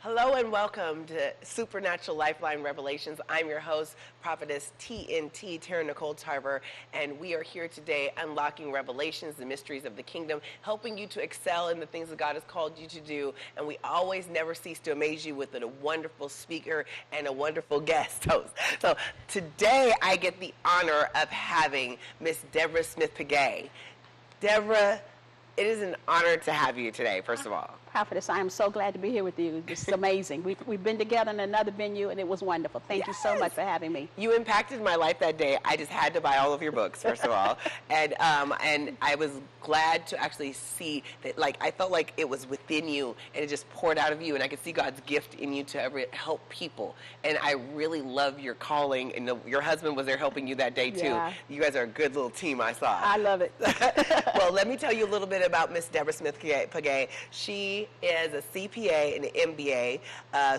Hello and welcome to Supernatural Lifeline Revelations. I'm your host, Prophetess TNT, Taryn Nicole Tarver, and we are here today unlocking revelations, the mysteries of the kingdom, helping you to excel in the things that God has called you to do. And we always never cease to amaze you with a wonderful speaker and a wonderful guest host. So today I get the honor of having Miss Deborah Smith-Pegues. Deborah, it is an honor to have you today, first of all. Prophetess, I am so glad to be here with you. This is amazing. We've been together in another venue, and it was wonderful. Thank you so much for having me. You impacted my life that day. I just had to buy all of your books, first of all. And I was glad to actually see that, I felt like it was within you, and it just poured out of you, and I could see God's gift in you to help people. And I really love your calling, and your husband was there helping you that day, too. Yeah. You guys are a good little team, I saw. I love it. Well, let me tell you a little bit about Miss Deborah Smith-Pegues. She is a CPA and an MBA,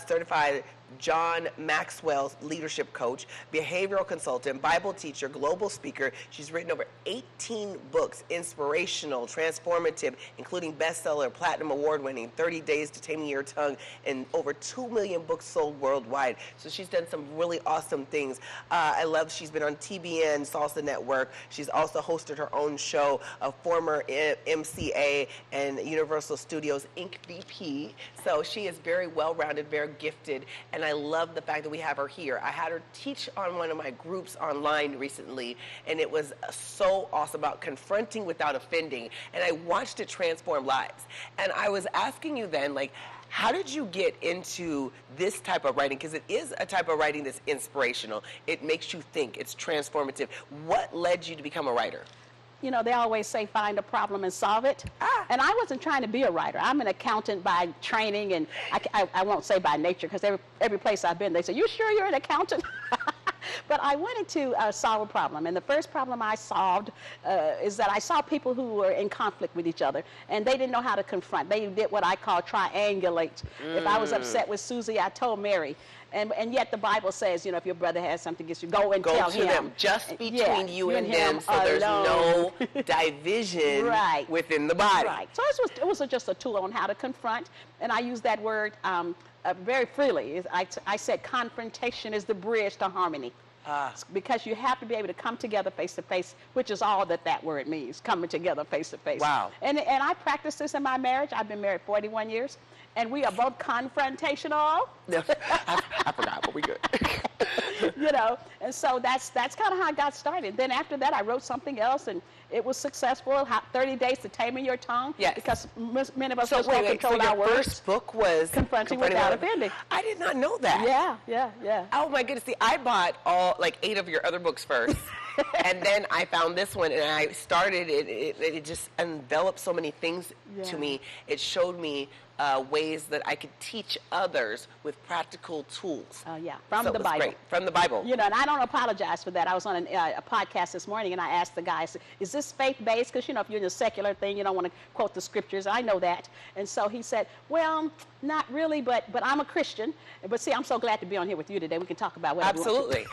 certified John Maxwell's leadership coach, behavioral consultant, Bible teacher, global speaker. She's written over 18 books, inspirational, transformative, including bestseller, platinum award-winning, 30 Days to Taming Your Tongue, and over 2 million books sold worldwide. So she's done some really awesome things. I love she's been on TBN, Salsa Network. She's also hosted her own show, a former MCA and Universal Studios Inc. VP. So she is very well-rounded, very gifted, and I love the fact that we have her here. I had her teach on one of my groups online recently, and it was so awesome about confronting without offending, and I watched it transform lives. And I was asking you then, how did you get into this type of writing? Because it is a type of writing that's inspirational. It makes you think. It's transformative. What led you to become a writer? You know, they always say find a problem and solve it. And I wasn't trying to be a writer. I'm an accountant by training, and I won't say by nature, because every place I've been, they say, you sure you're an accountant? But I wanted to solve a problem, and the first problem I solved is that I saw people who were in conflict with each other, and they didn't know how to confront. They did what I call triangulate. If I was upset with Susie, I told Mary. And yet the Bible says, if your brother has something against you, go and tell him. Go to them, just between you and him, so there's no division within the body. Right. So it was just a tool on how to confront, and I use that word very freely. I said confrontation is the bridge to harmony. Because you have to be able to come together face to face, which is all that word means, coming together face to face. Wow. And I practice this in my marriage. I've been married 41 years, and we are both confrontational. I forgot, but we good. And so that's kind of how I got started. Then after that, I wrote something else, and it was successful. 30 Days to Taming Your Tongue. Yes. Because many of us don't control our words. So your first book was Confronting Without Offending. I did not know that. Yeah. Oh my goodness. See, I bought 8 of your other books first. And then I found this one, and I started it. It just enveloped so many things to me. It showed me ways that I could teach others with practical tools. Oh, yeah. From the Bible. Great. From the Bible. And I don't apologize for that. I was on a podcast this morning, and I asked the guy, is this faith-based? Because, if you're in a secular thing, you don't want to quote the scriptures. I know that. And so he said, well, not really, but I'm a Christian. But see, I'm so glad to be on here with you today. We can talk about whatever we want to.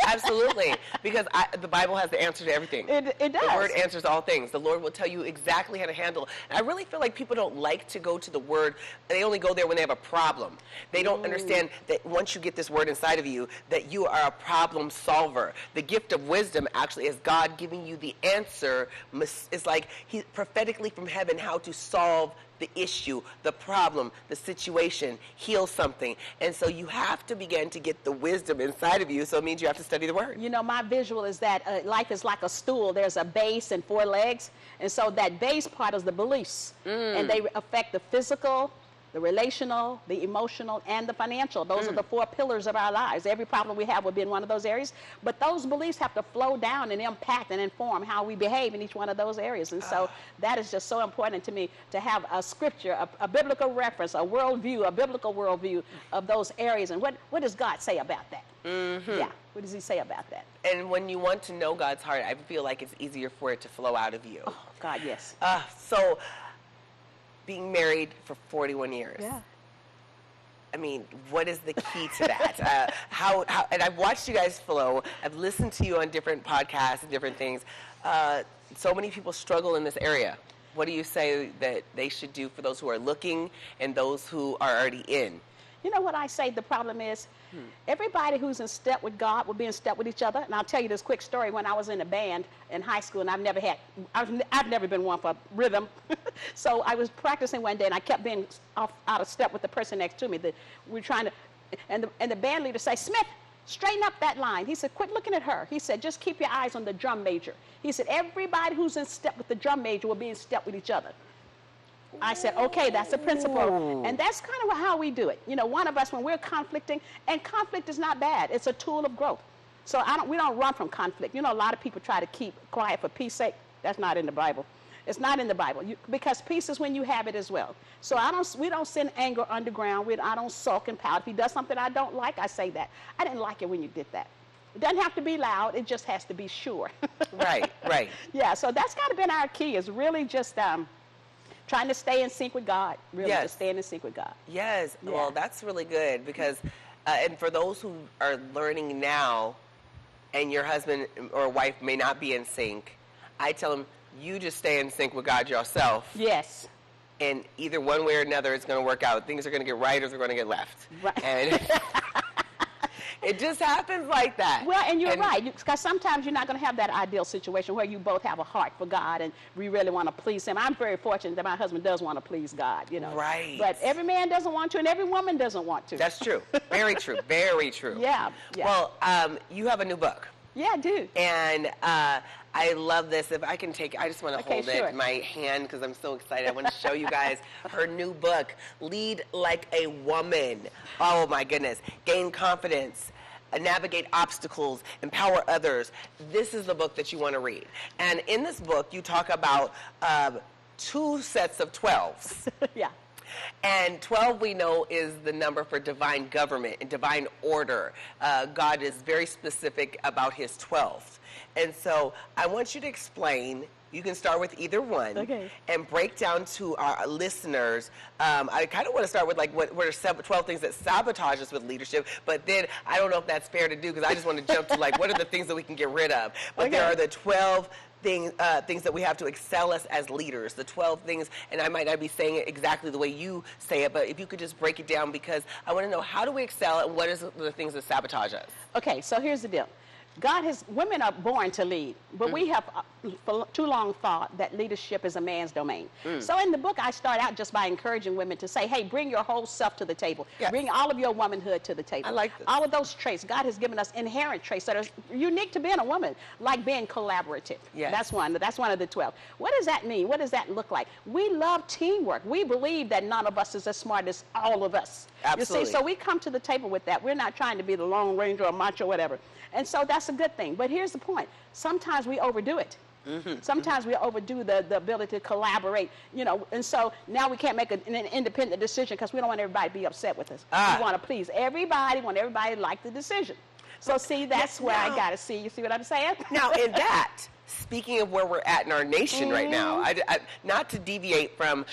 Absolutely. Because the Bible has the answer to everything. It does. The Word answers all things. The Lord will tell you exactly how to handle. And I really feel like people don't like to go to the Word. They only go there when they have a problem. They don't understand that once you get this Word inside of you, that you are a problem solver. The gift of wisdom actually is God giving you the answer. It's like He prophetically from heaven how to solve the issue, the problem, the situation, heal something. And so you have to begin to get the wisdom inside of you, so it means you have to study the Word. My visual is that life is like a stool. There's a base and 4 legs, and so that base part is the beliefs, and they affect the physical, the relational, the emotional, and the financial. Those are the 4 pillars of our lives. Every problem we have will be in one of those areas, but those beliefs have to flow down and impact and inform how we behave in each one of those areas. And so that is just so important to me, to have a scripture, a biblical reference, a worldview, a biblical worldview of those areas. And what does God say about that? Yeah, what does He say about that? And when you want to know God's heart, I feel like it's easier for it to flow out of you. Oh, God, yes. So being married for 41 years. Yeah. I mean, what is the key to that? How, and I've watched you guys flow. I've listened to you on different podcasts and different things. So many people struggle in this area. What do you say that they should do for those who are looking and those who are already in? You know what I say the problem is? Everybody who's in step with God will be in step with each other. And I'll tell you this quick story. When I was in a band in high school, and I've never been one for rhythm. So I was practicing one day, and I kept being out of step with the person next to me. We're trying to, and the band leader say, Smith, straighten up that line. He said, quit looking at her. He said, just keep your eyes on the drum major. He said, everybody who's in step with the drum major will be in step with each other. I said, okay, that's a principle. And that's kind of how we do it. You know, one of us, when we're conflicting, and conflict is not bad. It's a tool of growth. So we don't run from conflict. You know, a lot of people try to keep quiet for peace sake. That's not in the Bible. It's not in the Bible, because peace is when you have it as well. So we don't send anger underground. I don't sulk and pout. If he does something I don't like, I say that. I didn't like it when you did that. It doesn't have to be loud. It just has to be sure. Right, right. Yeah, so that's kind of been our key, is really just trying to stay in sync with God, really, Yes. just staying in sync with God. Yes, Yeah. well, that's really good, because, and for those who are learning now, and your husband or wife may not be in sync, I tell them, you just stay in sync with God yourself. Yes. And either one way or another, it's going to work out. Things are going to get right or they're going to get left. Right. And it just happens like that. Well, and you're right, because sometimes you're not going to have that ideal situation where you both have a heart for God and we really want to please him. I'm very fortunate that my husband does want to please God, you know. Right. But every man doesn't want to, and every woman doesn't want to. That's true. Very true. Very true. Yeah, yeah. Well, you have a new book. Yeah, I do. And I love this. If I can take, I just want to Okay, hold sure. it in my hand because I'm so excited. I want to show you guys her new book, Lead Like a Woman. Oh my goodness. Gain confidence, navigate obstacles, empower others. This is the book that you want to read. And in this book, you talk about 2 sets of 12s. Yeah. And 12, we know, is the number for divine government and divine order. God is very specific about his 12th. And so I want you to explain, you can start with either one, Okay. and break down to our listeners. I kind of want to start with, like, what are 12 things that sabotage us with leadership, but then I don't know if that's fair to do, because I just want to jump to, like, what are the things that we can get rid of? But Okay. there are the 12 things that we have to excel as leaders, the 12 things, and I might not be saying it exactly the way you say it, but if you could just break it down, because I want to know, how do we excel and what is the things that sabotage us? Okay, so here's the deal. Women are born to lead, but we have for too long thought that leadership is a man's domain. So in the book, I start out just by encouraging women to say, hey, bring your whole self to the table. Yes. Bring all of your womanhood to the table. I like this. All of those traits. God has given us inherent traits that are unique to being a woman, like being collaborative. Yes. That's one of the 12. What does that mean? What does that look like? We love teamwork. We believe that none of us is as smart as all of us. Absolutely. You see, so we come to the table with that. We're not trying to be the Lone Ranger or macho, whatever. And so that's a good thing. But here's the point. Sometimes we overdo it. Sometimes we overdo the ability to collaborate, you know, and so now we can't make an independent decision because we don't want everybody to be upset with us. We want to please everybody, want everybody to like the decision. So see, that's where I got to see. You see what I'm saying? Now, in that, speaking of where we're at in our nation right now, I not to deviate from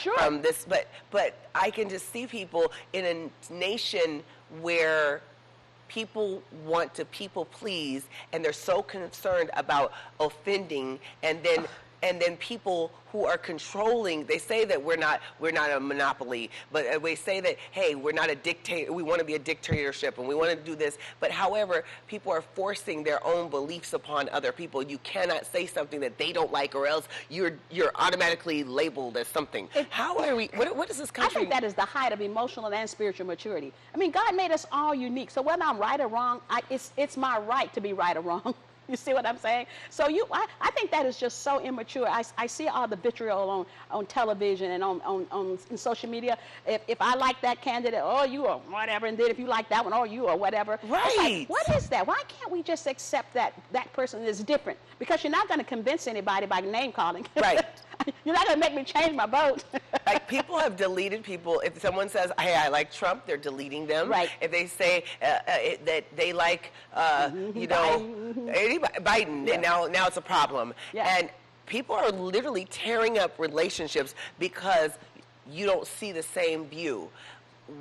this, but I can just see people in a nation where people want to people please, and they're so concerned about offending, and then people who are controlling, they say that we're not a monopoly, but we say that, hey, we're not a dictator, we want to be a dictatorship and we want to do this, but however, people are forcing their own beliefs upon other people. You cannot say something that they don't like, or else you're automatically labeled as something. How are we, what is this country? I think that is the height of emotional and spiritual maturity. I mean, God made us all unique, so whether I'm right or wrong, it's my right to be right or wrong. You see what I'm saying? So I think that is just so immature. I see all the vitriol on television and on social media. If I like that candidate, oh, you are whatever, and then if you like that one, oh, you are whatever. Right. Like, what is that? Why can't we just accept that person is different? Because you're not going to convince anybody by name calling. Right. You're not going to make me change my vote. Like, people have deleted people. If someone says, hey, I like Trump, they're deleting them. Right. If they say that they like, you know, Biden, Yeah. and now it's a problem. Yeah. And people are literally tearing up relationships because you don't see the same view.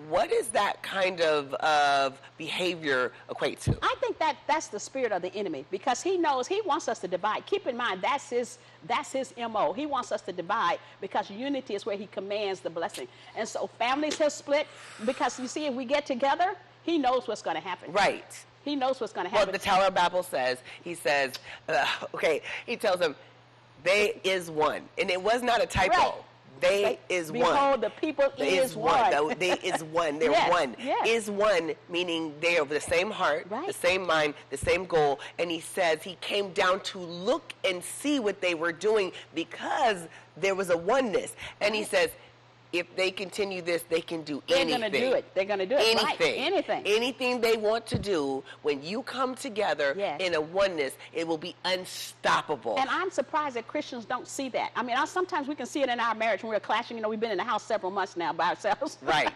what does that kind of behavior equate to? I think that's the spirit of the enemy, because he knows he wants us to divide. Keep in mind, that's his MO. He wants us to divide because unity is where he commands the blessing. And so families have split because, you see, if we get together, he knows what's going to happen. Right. He knows what's going to happen. Well, the Tower of Babel says, he tells them, they is one. And it was not a typo. Right. They is one. Behold, the people is one. They is one. They're Yes, one. yes. Is one, meaning they are the same heart, Right. the same mind, the same goal. And he says he came down to look and see what they were doing because there was a oneness. And he says, if they continue this, they can do anything. They're going to do it. They're going to do it. Anything. Right. Anything. Anything they want to do, when you come together Yes. in a oneness, it will be unstoppable. And I'm surprised that Christians don't see that. I mean, sometimes we can see it in our marriage when we're clashing. You know, we've been in the house several months now by ourselves. Right.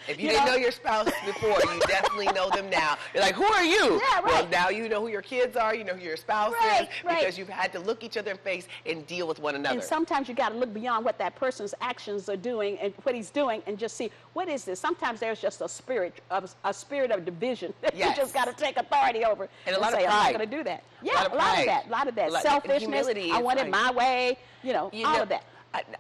If you didn't know your spouse before, you definitely know them now. You're like, who are you? Yeah, right. Well, now you know who your kids are, you know who your spouse Right, is, right. because you've had to look each other in the face and deal with one another. And sometimes you got to look beyond what that person's actions are doing and what he's doing, and just see, what is this? Sometimes there's just a spirit of division that Yes. you just got to take authority over And a lot of say, I'm pride. not going to do that. A Yeah, lot of a lot pride. of that. A lot of that. A lot- Selfishness. humility I is want it fine. my way. All of that.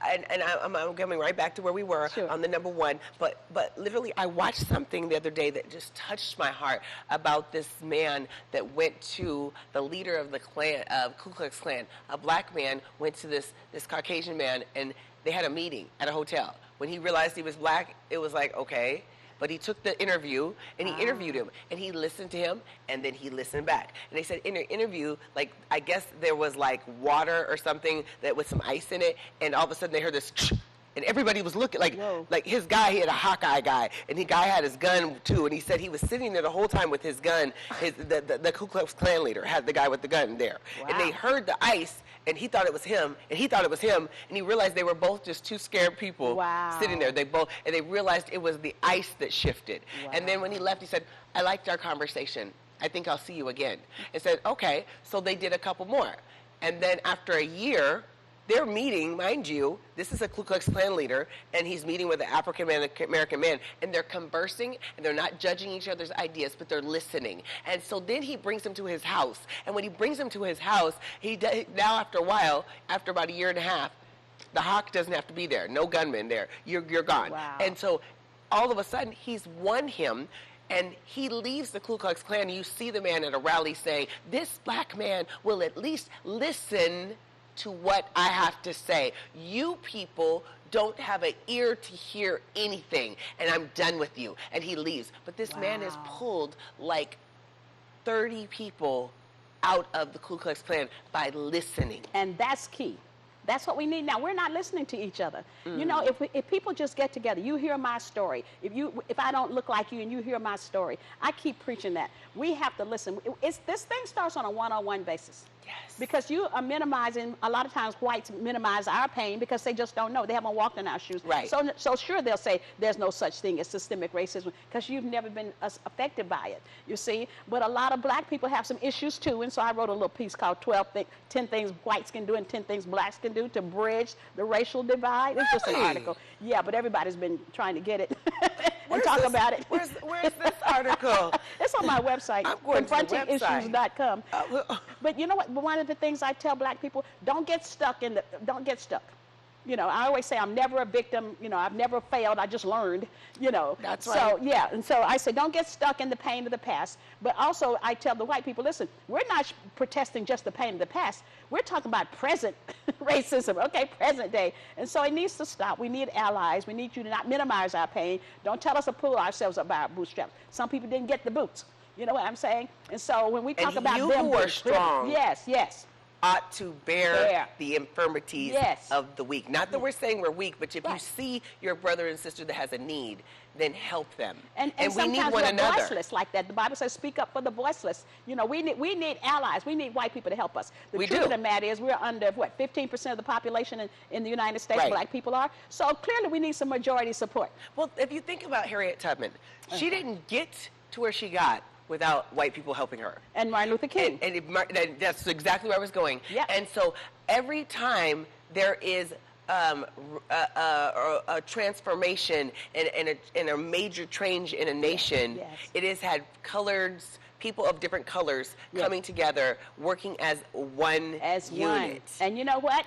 I'm coming right back to where we were Sure. on the number one, but literally I watched something the other day that just touched my heart about this man that went to the leader of the Klan, of Ku Klux Klan. A black man went to this Caucasian man, and they had a meeting at a hotel. When he realized he was black, it was like, okay. But he took the interview, and he interviewed him, and he listened to him, and then he listened back. And they said in the interview, like, I guess there was like water or something that with some ice in it, and all of a sudden they heard this, and everybody was looking like his guy. He had a Hawkeye guy, and the guy had his gun too. And he said he was sitting there the whole time with his gun. The Ku Klux Klan leader had the guy with the gun there, Wow. and they heard the ice. And he thought it was him, and he thought it was him, and he realized they were both just two scared people Wow. sitting there. They realized it was the ice that shifted. Wow. And then when he left, he said, I liked our conversation. I think I'll see you again. And said, okay. So they did a couple more. And then after a year, they're meeting, mind you, this is a Ku Klux Klan leader, and he's meeting with an African-American man, and they're conversing, and they're not judging each other's ideas, but they're listening. And so then he brings him to his house. And when he brings him to his house, now after a while, after about a year and a half, the hawk doesn't have to be there. No gunman there. You're gone. Wow. And so all of a sudden, he's won him. And he leaves the Ku Klux Klan, and you see the man at a rally saying, this black man will at least listen to what I have to say. You people don't have an ear to hear anything, and I'm done with you. And he leaves. But this man has pulled like 30 people out of the Ku Klux Klan by listening. And that's key. That's what we need now. We're not listening to each other. You know, if people just get together, you hear my story. If I don't look like you and you hear my story, I keep preaching that. We have to listen. This thing starts on a one-on-one basis. Yes. Because you are minimizing, a lot of times whites minimize our pain because they just don't know. They haven't walked in our shoes. Right. So sure, they'll say there's no such thing as systemic racism because you've never been affected by it, you see. But a lot of black people have some issues too. And so I wrote a little piece called 10 Things Whites Can Do and 10 Things Blacks Can Do to bridge the racial divide. It's just an Really? article. Yeah, but everybody's been trying to get it and Where's talk this- about it. Where's this article? It's on my website, I'm going to the website. confrontingissues.com. But you know what? One of the things I tell black people, don't get stuck. You know, I always say I'm never a victim. You know, I've never failed. I just learned, you know. That's So, right. yeah. And so I say don't get stuck in the pain of the past. But also I tell the white people, listen, we're not protesting just the pain of the past. We're talking about present racism, okay, present day. And so it needs to stop. We need allies. We need you to not minimize our pain. Don't tell us to pull ourselves up by our bootstraps. Some people didn't get the boots. You know what I'm saying? And so when we talk And about you them who are being strong yes. ought to bear the infirmities Yes. of the weak. Not that we're saying we're weak, but if you Right. see your brother and sister that has a need, then help them. And we sometimes need one we're another. voiceless like that. The Bible says, speak up for the voiceless. You know, we need allies. We need white people to help us. The We truth do. of the matter is we're under, 15% of the population in the United States, Right. black people are. So clearly we need some majority support. Well, if you think about Harriet Tubman, she didn't get to where she got without white people helping her. And Martin Luther King. And that's exactly where I was going. Yep. And so every time there is a transformation and a major change in a nation, Yes. it has had people of different colors coming together, working as one unit. And you know what?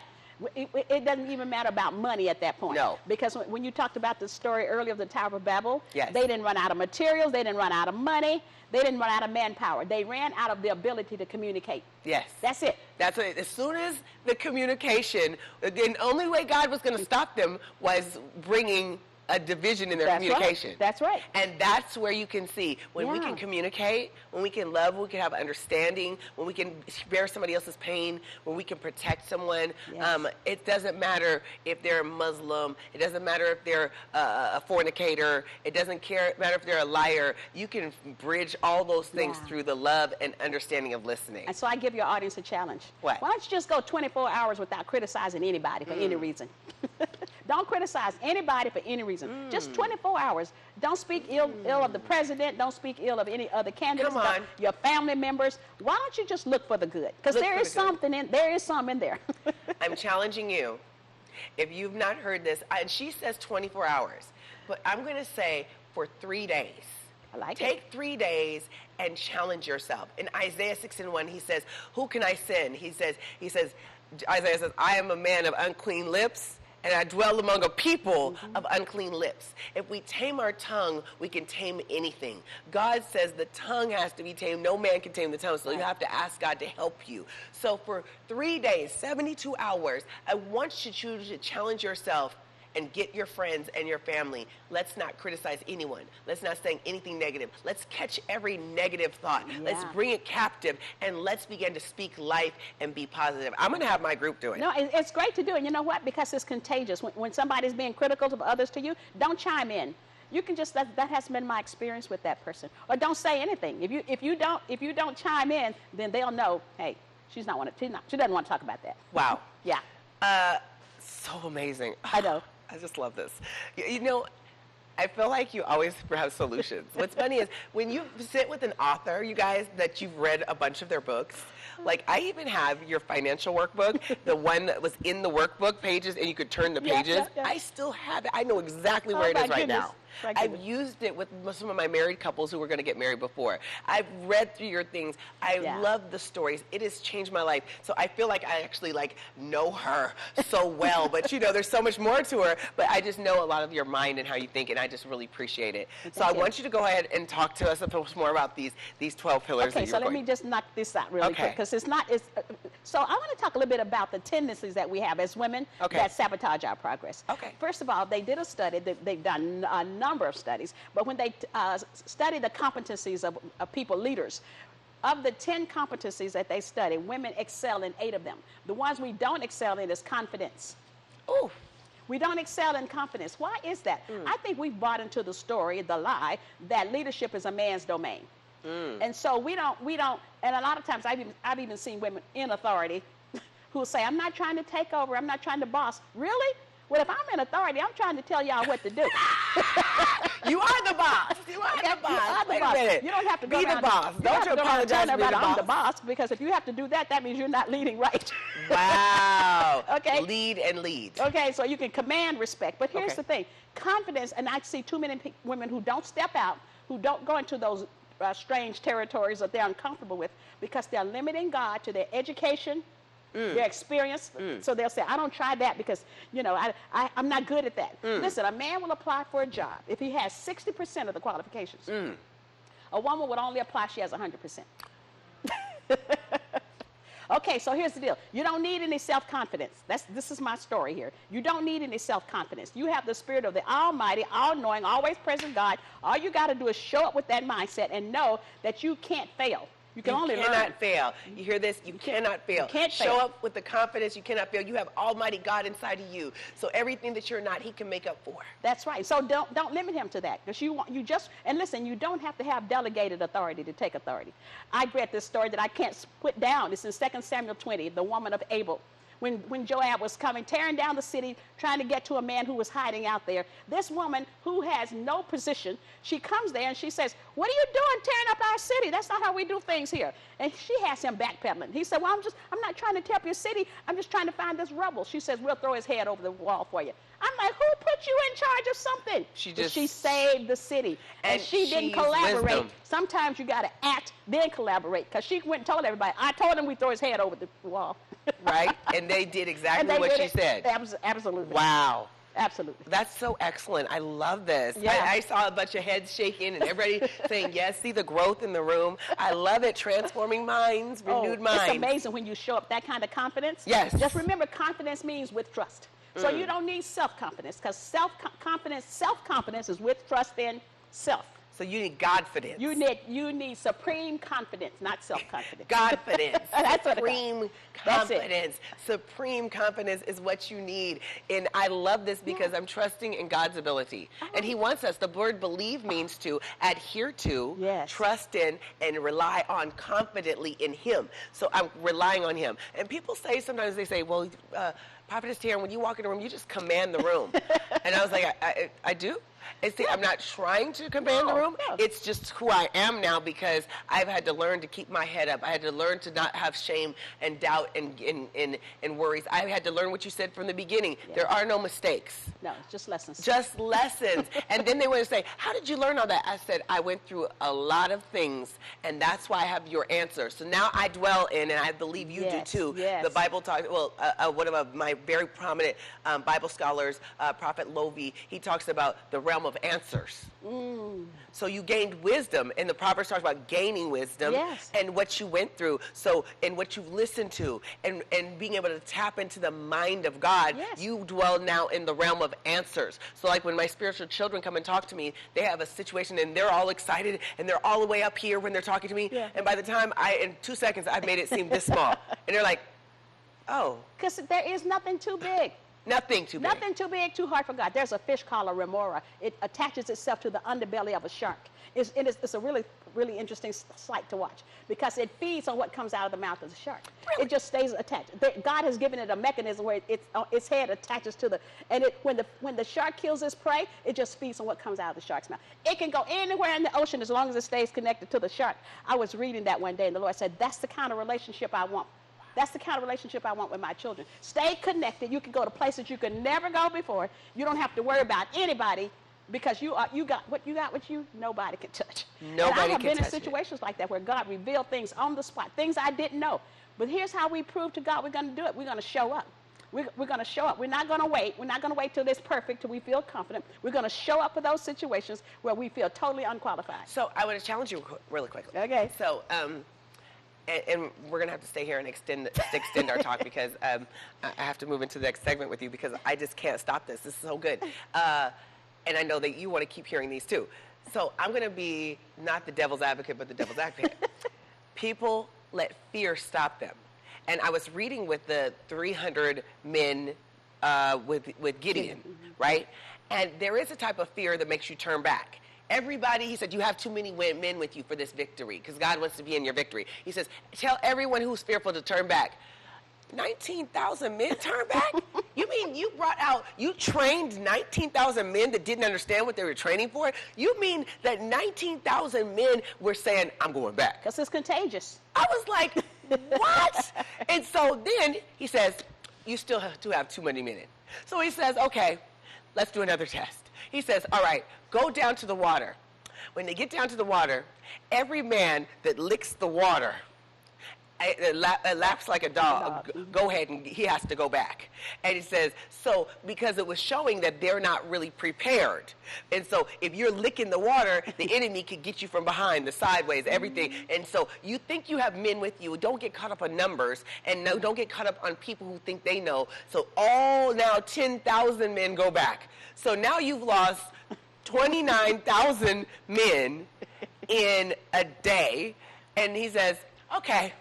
It doesn't even matter about money at that point. No. Because when you talked about the story earlier of the Tower of Babel, Yes. they didn't run out of materials, they didn't run out of money, they didn't run out of manpower. They ran out of the ability to communicate. Yes. That's it. That's what, as soon as the communication, the only way God was going to stop them was bringing a division in their communication. Right. That's right. And that's where you can see when we Yeah. can communicate, when we can love, when we can have understanding, when we can bear somebody else's pain, when we can protect someone. Yes. It doesn't matter if they're a Muslim. It doesn't matter if they're a fornicator. It doesn't matter if they're a liar. You can bridge all those things Yeah. through the love and understanding of listening. And so I give your audience a challenge. What? Why don't you just go 24 hours without criticizing anybody for any reason? Don't criticize anybody for any reason. Just 24 hours. Don't speak ill of the president. Don't speak ill of any other candidates. Come on. Your family members. Why don't you just look for the good? Because there is something in there. I'm challenging you. If you've not heard this, and she says 24 hours, but I'm going to say for 3 days. I like Take 3 days and challenge yourself. In Isaiah 6:1, he says, "Who can I send?" He says, Isaiah says, "I am a man of unclean lips, and I dwell among a people of unclean lips." If we tame our tongue, we can tame anything. God says the tongue has to be tamed. No man can tame the tongue, so you have to ask God to help you. So for 3 days, 72 hours, I want you to challenge yourself and get your friends and your family. Let's not criticize anyone. Let's not say anything negative. Let's catch every negative thought. Let's bring it captive, and let's begin to speak life and be positive. I'm going to have my group do it. No, it's great to do it. You know what? Because it's contagious. When somebody's being critical of others to you, don't chime in. You can just that has been my experience with that person. Or don't say anything. If you don't chime in, then they'll know. Hey, she doesn't want to talk about that. Wow. Yeah. So amazing. I know. I just love this. You know, I feel like you always have solutions. What's funny is when you sit with an author, you guys, that you've read a bunch of their books, like I even have your financial workbook, the one that was in the workbook pages and you could turn the pages. Yeah. I still have it. I know exactly where it is right now. My I've goodness. used it with some of my married couples who were going to get married before. I've read through your things. I love the stories. It has changed my life. So I feel like I actually know her so well. But you know, there's so much more to her. But I just know a lot of your mind and how you think, and I just really appreciate it. So I want you to go ahead and talk to us more about these 12 pillars. Okay, so let me just knock this out really quick, because so I want to talk a little bit about the tendencies that we have as women that sabotage our progress. Okay. First of all, they did a study. They've done a number of studies, but when they study the competencies of people, leaders, of the 10 competencies that they study, women excel in 8 of them. The ones we don't excel in is confidence. Oh. We don't excel in confidence. Why is that? I think we've bought into the story, the lie, that leadership is a man's domain. And so we don't, and a lot of times I've even seen women in authority who say, I'm not trying to take over, I'm not trying to boss. Really? Well, if I'm in authority, I'm trying to tell y'all what to do. You are the boss. You are the boss. You are the Wait boss. a minute. You don't have to go be around, the boss. Don't you apologize for being the I'm the boss. boss, because if you have to do that, that means you're not leading right. Wow. Okay. Lead and lead. Okay, so you can command respect. But here's the thing. Confidence, and I see too many women who don't step out, who don't go into those strange territories that they're uncomfortable with, because they're limiting God to their education, their experience. So they'll say, I don't try that because, you know, I'm not good at that. Listen, a man will apply for a job if he has 60% of the qualifications. A woman would only apply if she has 100%. Okay, so here's the deal. You don't need any self-confidence. This is my story here. You don't need any self-confidence. You have the spirit of the Almighty, all-knowing, always present God. All you got to do is show up with that mindset and know that you can't fail. You can only learn. You cannot fail. You hear this? You cannot fail. You can't fail. Show up with the confidence. You cannot fail. You have Almighty God inside of you. So everything that you're not, He can make up for. That's right. So don't limit Him to that, because and listen, you don't have to have delegated authority to take authority. I read this story that I can't put down. It's in 2 Samuel 20, the woman of Abel. when Joab was coming, tearing down the city, trying to get to a man who was hiding out there. This woman who has no position, she comes there and she says, what are you doing tearing up our city? That's not how we do things here. And she has him backpedaling. He said, well, I'm not trying to tear up your city. I'm just trying to find this rubble. She says, we'll throw his head over the wall for you. I'm like, who put you in charge of something? She saved the city. And she didn't collaborate. Wisdom. Sometimes you got to act, then collaborate. Because she went and told everybody, I told him we throw his head over the wall. Right? And they did exactly what she said. Absolutely. Wow. Absolutely. That's so excellent. I love this. Yeah. I saw a bunch of heads shaking and everybody saying yes. See the growth in the room. I love it. Transforming minds, renewed minds. It's amazing when you show up that kind of confidence. Yes. Just remember, confidence means with trust. So you don't need self-confidence, because self-confidence is with trust in self. So you need Godfidence. You need supreme confidence, not self-confidence. Godfidence. That's supreme confidence. Supreme confidence is what you need. And I love this because I'm trusting in God's ability. And he wants us. The word believe means to adhere to, trust in, and rely on confidently in him. So I'm relying on him. And people say, sometimes they say, well, Prophetess Taryn, when you walk in the room, you just command the room. And I was like, I do? And see, I'm not trying to command the room. No. It's just who I am now, because I've had to learn to keep my head up. I had to learn to not have shame and doubt and worries. I had to learn what you said from the beginning. Yeah. There are no mistakes. No, just lessons. Just lessons. And then they want to say, how did you learn all that? I said, I went through a lot of things, and that's why I have your answer. So now I dwell in, and I believe you do too. Yes. The Bible talks, well, one of my very prominent Bible scholars, Prophet Lovi, he talks about the realm of answers. So you gained wisdom, and the Proverbs talks about gaining wisdom and what you went through. So, and what you've listened to, and being able to tap into the mind of God, you dwell now in the realm of answers. So like when my spiritual children come and talk to me, they have a situation and they're all excited and they're all the way up here when they're talking to me. And by the time in 2 seconds, I've made it seem this small. And they're like, oh. Because there is nothing too big. Nothing too big. Nothing too big, too hard for God. There's a fish called a remora. It attaches itself to the underbelly of a shark. It's a really, really interesting sight to watch, because it feeds on what comes out of the mouth of the shark. Really? It just stays attached. God has given it a mechanism where its head attaches to the, and when the shark kills its prey, it just feeds on what comes out of the shark's mouth. It can go anywhere in the ocean as long as it stays connected to the shark. I was reading that one day, and the Lord said, that's the kind of relationship I want. That's the kind of relationship I want with my children. Stay connected. You can go to places you could never go before. You don't have to worry about anybody, because you got what nobody can touch. Nobody can touch. And I have been in situations like that where God revealed things on the spot, things I didn't know. But here's how we prove to God we're going to do it. We're going to show up. We're going to show up. We're not going to wait. We're not going to wait till it's perfect, till we feel confident. We're going to show up for those situations where we feel totally unqualified. So I want to challenge you really quickly. Okay. So, and we're going to have to stay here and extend our talk, because I have to move into the next segment with you, because I just can't stop this. This is so good. And I know that you want to keep hearing these too. So I'm going to be not the devil's advocate, but the devil's advocate. People let fear stop them. And I was reading with the 300 men with Gideon, right? And there is a type of fear that makes you turn back. Everybody, he said, you have too many men with you for this victory, because God wants to be in your victory. He says, tell everyone who's fearful to turn back. 19,000 men turn back? You mean you trained 19,000 men that didn't understand what they were training for? You mean that 19,000 men were saying, I'm going back? Because it's contagious. I was like, what? And so then he says, you still have to have too many men in. So he says, okay, let's do another test. He says, all right, go down to the water. When they get down to the water, every man that licks the water, laps like a dog, go ahead, and he has to go back. And he says, so because it was showing that they're not really prepared. And so if you're licking the water, the enemy could get you from behind, the sideways, everything. And so you think you have men with you. Don't get caught up on numbers, and no, don't get caught up on people who think they know. So now 10,000 men go back. So now you've lost 29,000 men in a day. And he says, okay,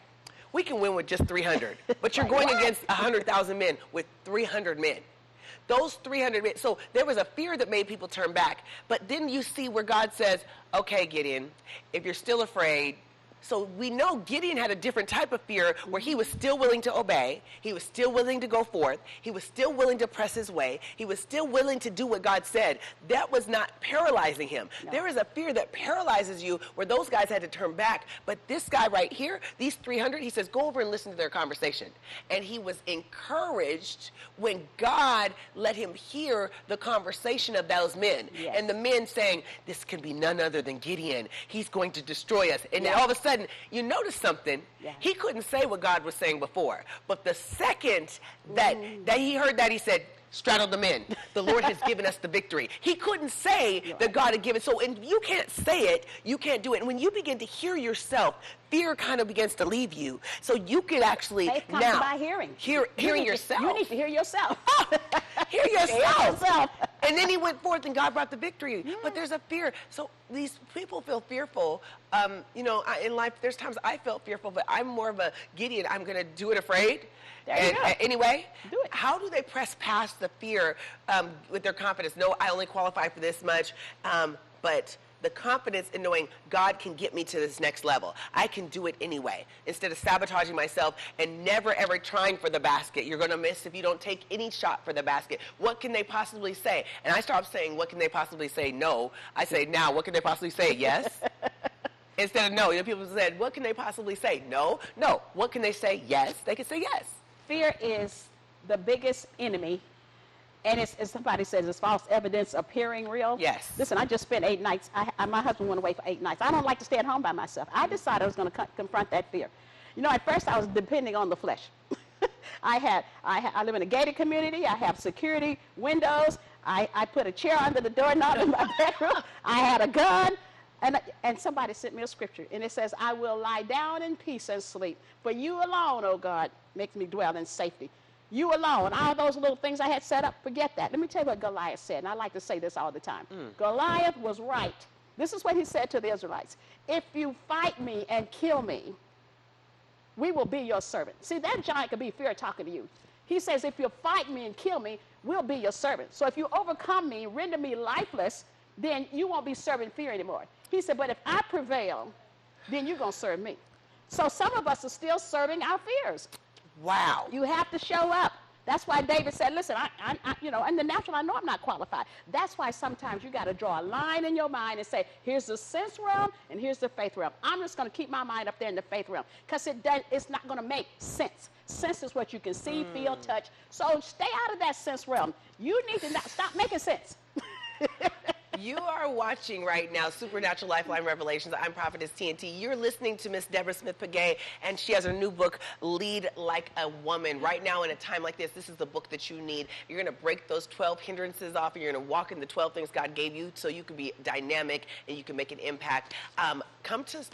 we can win with just 300. But you're going against 100,000 men with 300 men. Those 300 men. So there was a fear that made people turn back. But then you see where God says, okay, Gideon, if you're still afraid, So we know Gideon had a different type of fear where he was still willing to obey. He was still willing to go forth. He was still willing to press his way. He was still willing to do what God said. That was not paralyzing him. No. There is a fear that paralyzes you where those guys had to turn back. But this guy right here, these 300, he says, go over and listen to their conversation. And he was encouraged when God let him hear the conversation of those men. Yes. And the men saying, this can be none other than Gideon. He's going to destroy us. And then all of a sudden, you notice something. Yeah. He couldn't say what God was saying before. But the second that he heard that, he said, straddle the men. The Lord has given us the victory. He couldn't say that God had given. So if you can't say it, you can't do it. And when you begin to hear yourself, fear kind of begins to leave you. So you could actually faith comes now by hearing. Hearing yourself. You need to hear yourself. Hear yourself. And then he went forth and God brought the victory. Yeah. But there's a fear. So these people feel fearful. You know, in life, there's times I felt fearful, but I'm more of a Gideon. I'm going to do it afraid. Anyway, do it. How do they press past the fear with their confidence? No, I only qualify for this much, but the confidence in knowing God can get me to this next level. I can do it anyway. Instead of sabotaging myself and never ever trying for the basket. You're going to miss if you don't take any shot for the basket. What can they possibly say? And I stopped saying, what can they possibly say? No. I say, now, what can they possibly say? Yes. Instead of no. You know, people said, what can they possibly say? No. No. What can they say? Yes. They can say yes. Fear is the biggest enemy. And it's, as somebody says, it's false evidence appearing real. Yes. Listen, I just spent 8 nights. My husband went away for 8 nights. I don't like to stay at home by myself. I decided I was going to confront that fear. You know, at first I was depending on the flesh. I live in a gated community. I have security windows. I put a chair under the doorknob in my bedroom. I had a gun. And somebody sent me a scripture, and it says, I will lie down in peace and sleep. For you alone, O God, makes me dwell in safety. You alone, all those little things I had set up, forget that. Let me tell you what Goliath said, and I like to say this all the time. Goliath was right. This is what he said to the Israelites. If you fight me and kill me, we will be your servant. See, that giant could be fear talking to you. He says, if you fight me and kill me, we'll be your servant. So if you overcome me, render me lifeless, then you won't be serving fear anymore. He said, but if I prevail, then you're going to serve me. So some of us are still serving our fears. Wow. You have to show up. That's why David said, listen, you know, in the natural, I know I'm not qualified. That's why sometimes you got to draw a line in your mind and say, here's the sense realm and here's the faith realm. I'm just going to keep my mind up there in the faith realm because it's not going to make sense. Sense is what you can see, feel, touch. So stay out of that sense realm. You need to stop making sense. You are watching right now Supernatural Lifeline Revelations. I'm Prophetess TNT. You're listening to Miss Deborah Smith-Pegues, and she has her new book, Lead Like a Woman. Right now, in a time like this is the book that you need. You're going to break those 12 hindrances off, and you're going to walk in the 12 things God gave you so you can be dynamic and you can make an impact.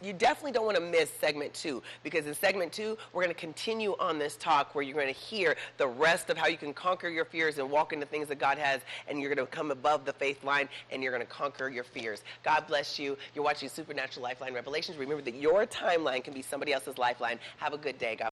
You definitely don't want to miss segment 2, because in segment 2, we're going to continue on this talk where you're going to hear the rest of how you can conquer your fears and walk into things that God has, and you're going to come above the faith line, and you're going to conquer your fears. God bless you. You're watching Supernatural Lifeline Revelations. Remember that your timeline can be somebody else's lifeline. Have a good day. God